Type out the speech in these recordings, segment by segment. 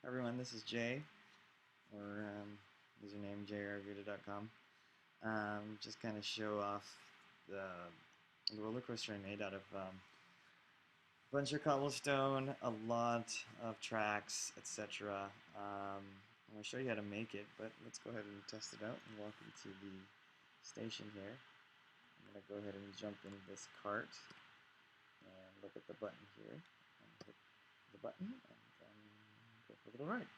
Everyone, this is Jay, or username jrvita.com. Just kind of show off the roller coaster I made out of a bunch of cobblestone, a lot of tracks, etc. I'm going to show you how to make it, but let's go ahead and test it out and walk into the station here. I'm going to go ahead and jump in this cart and look at the button here and hit the button and then go for a little ride.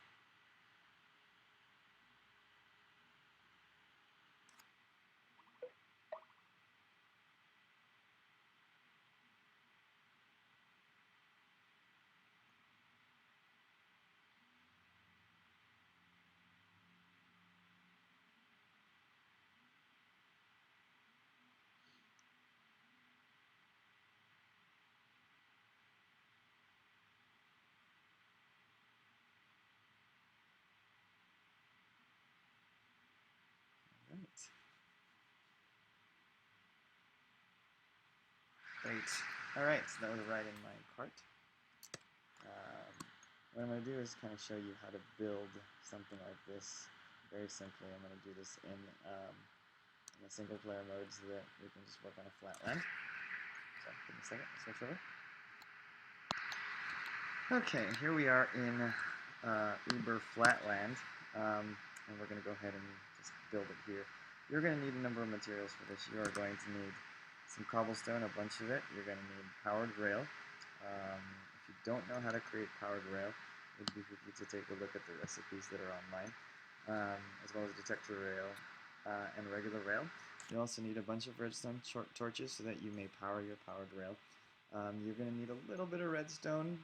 Great. Alright, so that was a ride in my cart. What I'm going to do is kind of show you how to build something like this very simply. I'm going to do this in a single player mode so that we can just work on a flat land. So, give me a second, switch over. Okay, here we are in Uber Flatland, and we're going to go ahead and just build it here. You're going to need a number of materials for this. You are going to need some cobblestone, a bunch of it. You're going to need powered rail. If you don't know how to create powered rail, it would be good to take a look at the recipes that are online, as well as detector rail and regular rail. You also need a bunch of redstone torches so that you may power your powered rail. You're going to need a little bit of redstone,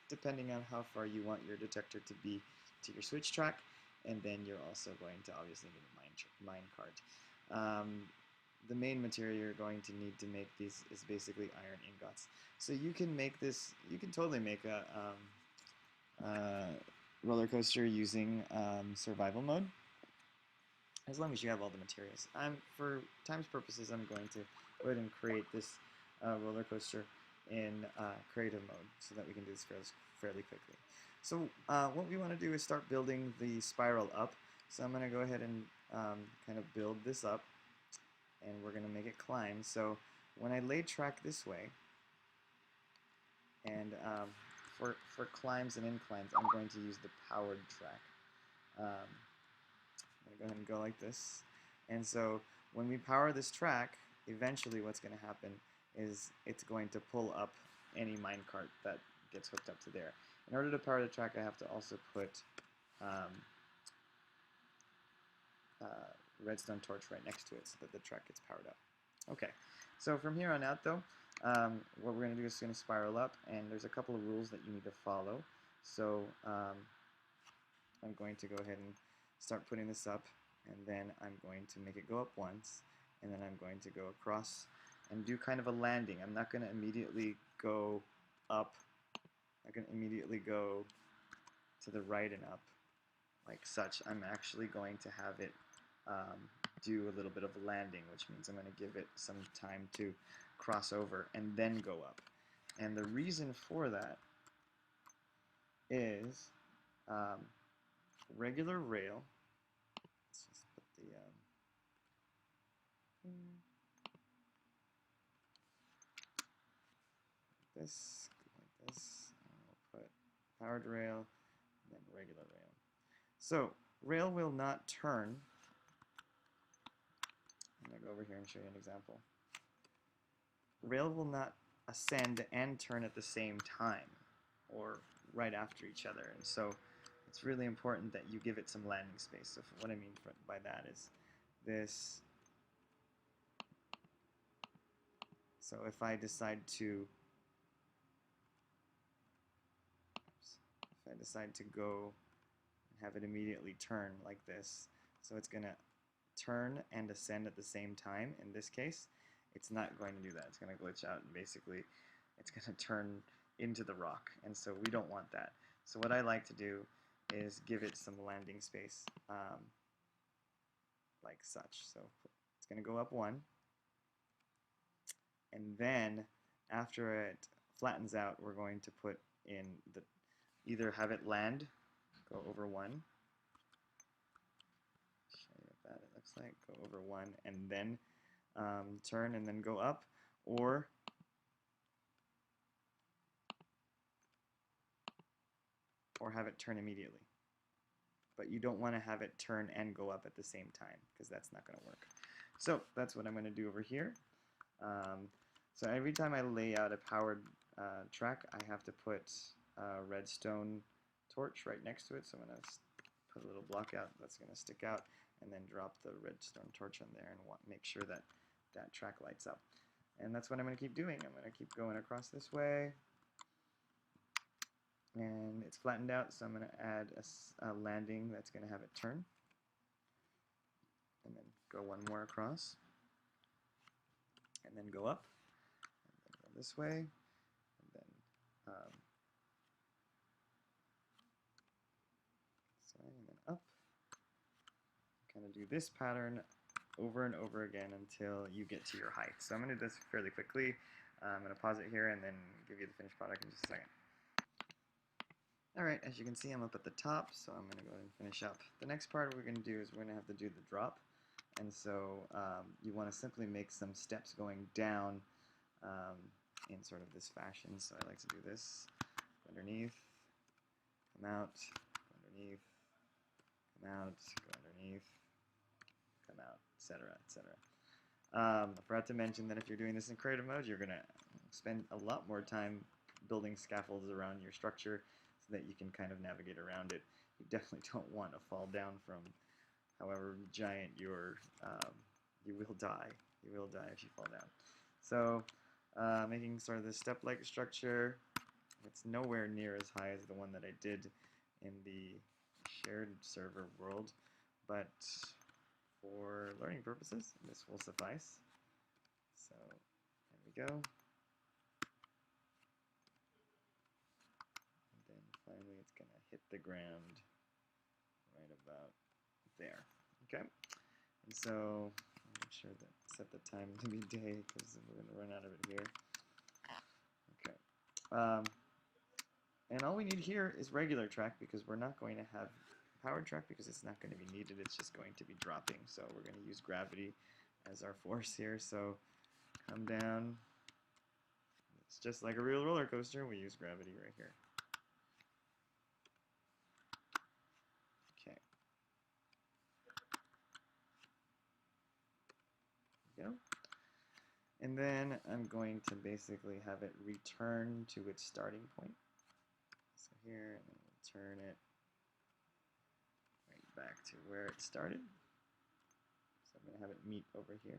depending on how far you want your detector to be to your switch track, and then you're also going to obviously need a mine cart. The main material you're going to need to make these is basically iron ingots. So you can make this, you can totally make a roller coaster using survival mode, as long as you have all the materials. For time's purposes, I'm going to go ahead and create this roller coaster in creative mode so that we can do this fairly quickly. So what we want to do is start building the spiral up. So I'm going to go ahead and kind of build this up, and we're going to make it climb. So when I lay track this way, and for climbs and inclines, I'm going to use the powered track. I'm going to go ahead and go like this. And so when we power this track, eventually what's going to happen is it's going to pull up any minecart that gets hooked up to there. In order to power the track, I have to also put redstone torch right next to it so that the track gets powered up. Okay, so from here on out though, what we're going to do is going to spiral up, and there's a couple of rules that you need to follow. So I'm going to go ahead and start putting this up, and then I'm going to make it go up once, and then I'm going to go across and do kind of a landing. I'm not going to immediately go up. I'm going to immediately go to the right and up like such. I'm actually going to have it do a little bit of a landing, which means I'm going to give it some time to cross over and then go up. And the reason for that is regular rail. Let's just put the this like this, and we'll put powered rail and then regular rail. So rail will not turn. I'm going to go over here and show you an example. Rail will not ascend and turn at the same time or right after each other, and so it's really important that you give it some landing space. So what I mean by that is this. So if I decide to go and have it immediately turn like this, so it's going to turn and ascend at the same time. In this case, it's not going to do that. It's going to glitch out, and basically it's going to turn into the rock, and so we don't want that. So what I like to do is give it some landing space like such. So it's going to go up one, and then after it flattens out, we're going to put in either have it land, go over one, show you what that it looks like, go over one, and then turn and then go up, or have it turn immediately. But you don't want to have it turn and go up at the same time, because that's not going to work. So that's what I'm going to do over here. So every time I lay out a powered track, I have to put a redstone torch right next to it. So I'm going to put a little block out that's going to stick out, and then drop the redstone torch on there and make sure that that track lights up. And that's what I'm going to keep doing. I'm going to keep going across this way. And it's flattened out, so I'm going to add a landing that's going to have it turn. And then go one more across. And then go up. And then go this way. And then this way, and then up. Kind of do this pattern over and over again until you get to your height. So I'm going to do this fairly quickly. I'm going to pause it here and then give you the finished product in just a second. Alright, as you can see, I'm up at the top, so I'm going to go ahead and finish up. The next part we're going to do is we're going to have to do the drop. And so you want to simply make some steps going down in sort of this fashion. So I like to do this. Go underneath, come out, go underneath, come out, go underneath, come out, etc., etc. I forgot to mention that if you're doing this in creative mode, you're going to spend a lot more time building scaffolds around your structure so that you can kind of navigate around it. You definitely don't want to fall down from however giant you're, you will die. You will die if you fall down. So making sort of this step-like structure. It's nowhere near as high as the one that I did in the shared server world, but for learning purposes, this will suffice. So there we go. And then finally it's going to hit the ground right about there. Okay? And so make sure that set the time to be day because we're going to run out of it here. Okay. And all we need here is regular track because we're not going to have powered track because it's not going to be needed. It's just going to be dropping. So we're going to use gravity as our force here. So come down. It's just like a real roller coaster. We use gravity right here. Okay. There we go. And then I'm going to basically have it return to its starting point. So here, and then we'll turn it right back to where it started. So I'm going to have it meet over here.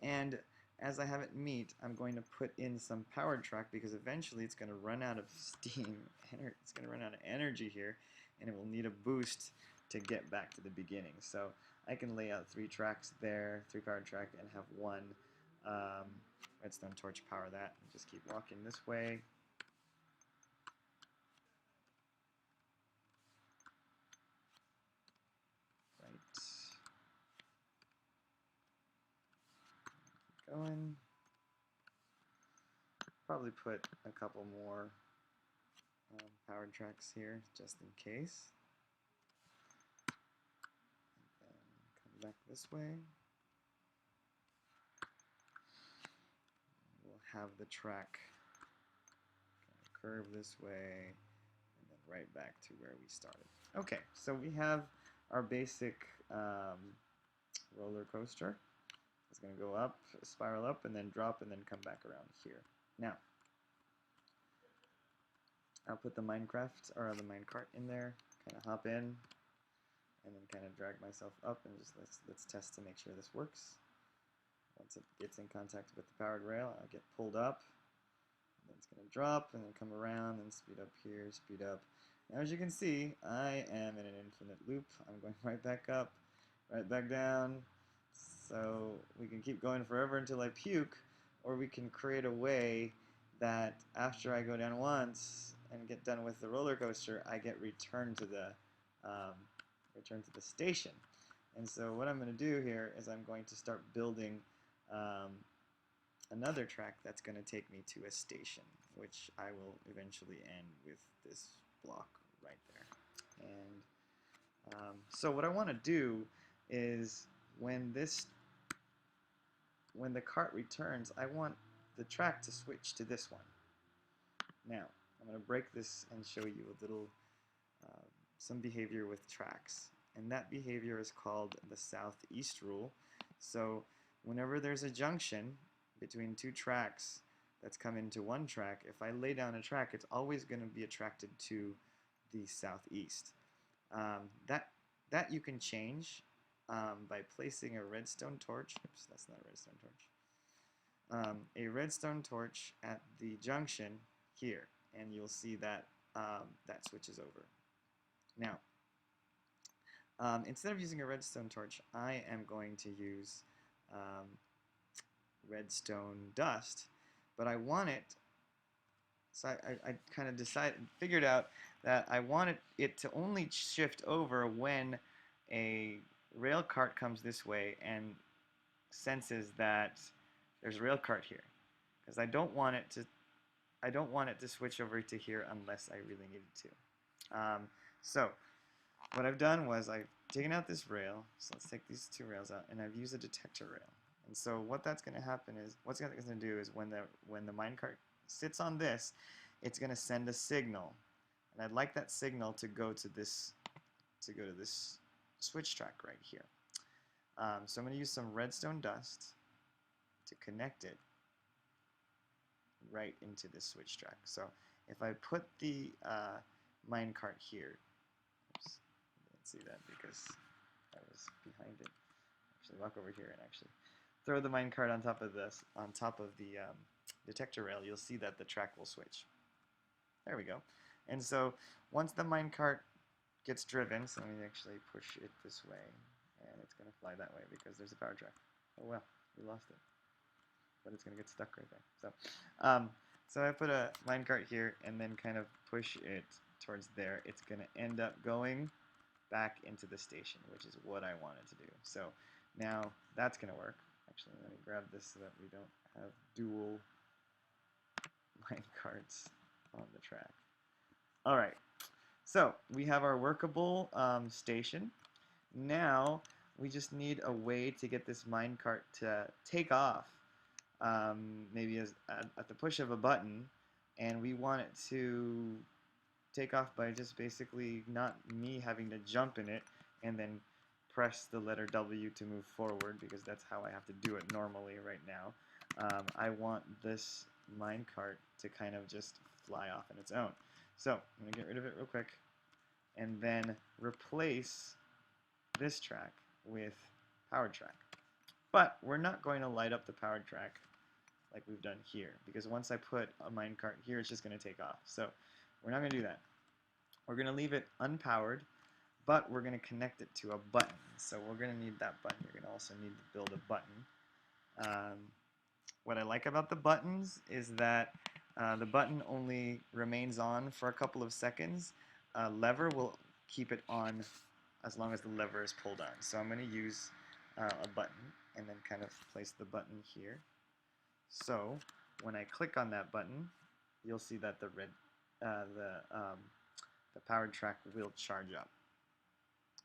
And as I have it meet, I'm going to put in some powered track because eventually it's going to run out of steam. It's going to run out of energy here, and it will need a boost to get back to the beginning. So I can lay out 3 tracks there, 3 powered track, and have 1 redstone torch power that. And just keep walking this way. Right. Keep going. Probably put a couple more powered tracks here just in case. And then come back this way. We'll have the track kind of curve this way and then right back to where we started. Okay, so we have our basic roller coaster. It's going to go up, spiral up, and then drop, and then come back around here. Now, I'll put the MineCraft or the minecart in there, kind of hop in, and then kind of drag myself up, and just let's test to make sure this works. Once it gets in contact with the powered rail, I'll get pulled up, and then it's going to drop, and then come around, and speed up here, speed up. Now, as you can see, I am in an infinite loop. I'm going right back up, right back down. So we can keep going forever until I puke, or we can create a way that after I go down once and get done with the roller coaster, I get returned to the station. And so what I'm going to do here is I'm going to start building another track that's going to take me to a station, which I will eventually end with this block right there. And so what I want to do is when the cart returns, I want the track to switch to this one. Now, I'm going to break this and show you a little uh, some behavior with tracks. And that behavior is called the southeast rule. So whenever there's a junction between two tracks that's come into one track, if I lay down a track, it's always going to be attracted to the southeast. That you can change by placing a redstone torch. Oops, that's not a redstone torch. A redstone torch at the junction here, and you'll see that that switches over. Now, instead of using a redstone torch, I am going to use redstone dust, but I want it, so I kind of figured out that I wanted it to only shift over when a rail cart comes this way and senses that there's a rail cart here, because I don't want it to switch over to here unless I really needed to. So what I've done was I've taken out this rail, so let's take these two rails out, and I've used a detector rail. And so what that's going to happen is, what's going to do is when the minecart sits on this, it's going to send a signal, and I'd like that signal to go to this switch track right here. So I'm going to use some redstone dust to connect it right into this switch track. So if I put the minecart here, oops, I didn't see that because I was behind it. Actually, walk over here and actually throw the minecart on top of the detector rail. You'll see that the track will switch. There we go. And so once the minecart gets driven, so let me actually push it this way, and it's going to fly that way because there's a power track. Oh well, we lost it. But it's going to get stuck right there. So I put a minecart here and then kind of push it towards there. It's going to end up going back into the station, which is what I wanted to do. So now that's going to work. Actually, let me grab this so that we don't have dual minecarts on the track. All right, so we have our workable station. Now we just need a way to get this minecart to take off, maybe at the push of a button, and we want it to take off by just basically not me having to jump in it and then press the letter W to move forward, because that's how I have to do it normally right now. I want this minecart to kind of just fly off on its own. So I'm going to get rid of it real quick and then replace this track with powered track. But we're not going to light up the powered track like we've done here, because once I put a minecart here, it's just going to take off. So we're not going to do that. We're going to leave it unpowered, but we're going to connect it to a button. So we're going to need that button. You're going to also need to build a button. What I like about the buttons is that the button only remains on for a couple of seconds. A lever will keep it on as long as the lever is pulled on. So I'm going to use a button and then kind of place the button here. So when I click on that button, you'll see that the powered track will charge up.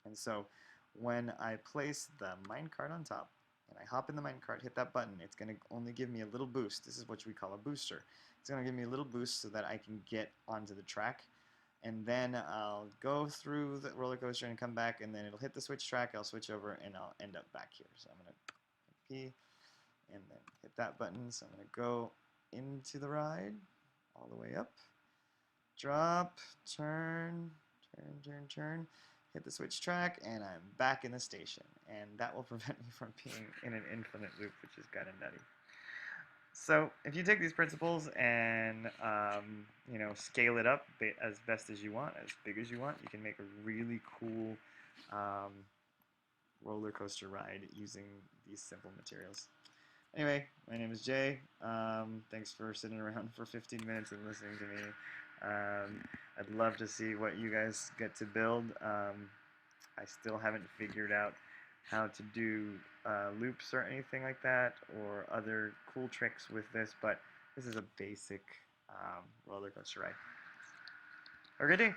And so when I place the minecart on top and I hop in the minecart, hit that button, it's going to only give me a little boost. This is what we call a booster. It's going to give me a little boost so that I can get onto the track. And then I'll go through the roller coaster and come back, and then it'll hit the switch track, I'll switch over, and I'll end up back here. So I'm going to P and then hit that button. So I'm going to go into the ride all the way up, drop, turn, hit the switch track, and I'm back in the station. And that will prevent me from being in an infinite loop, which is kind of nutty. So if you take these principles and scale it up as best as you want, as big as you want, you can make a really cool roller coaster ride using these simple materials. Anyway, my name is Jay. Thanks for sitting around for 15 minutes and listening to me. I'd love to see what you guys get to build. I still haven't figured out how to do loops or anything like that, or other cool tricks with this, but this is a basic roller coaster ride. Have a good day.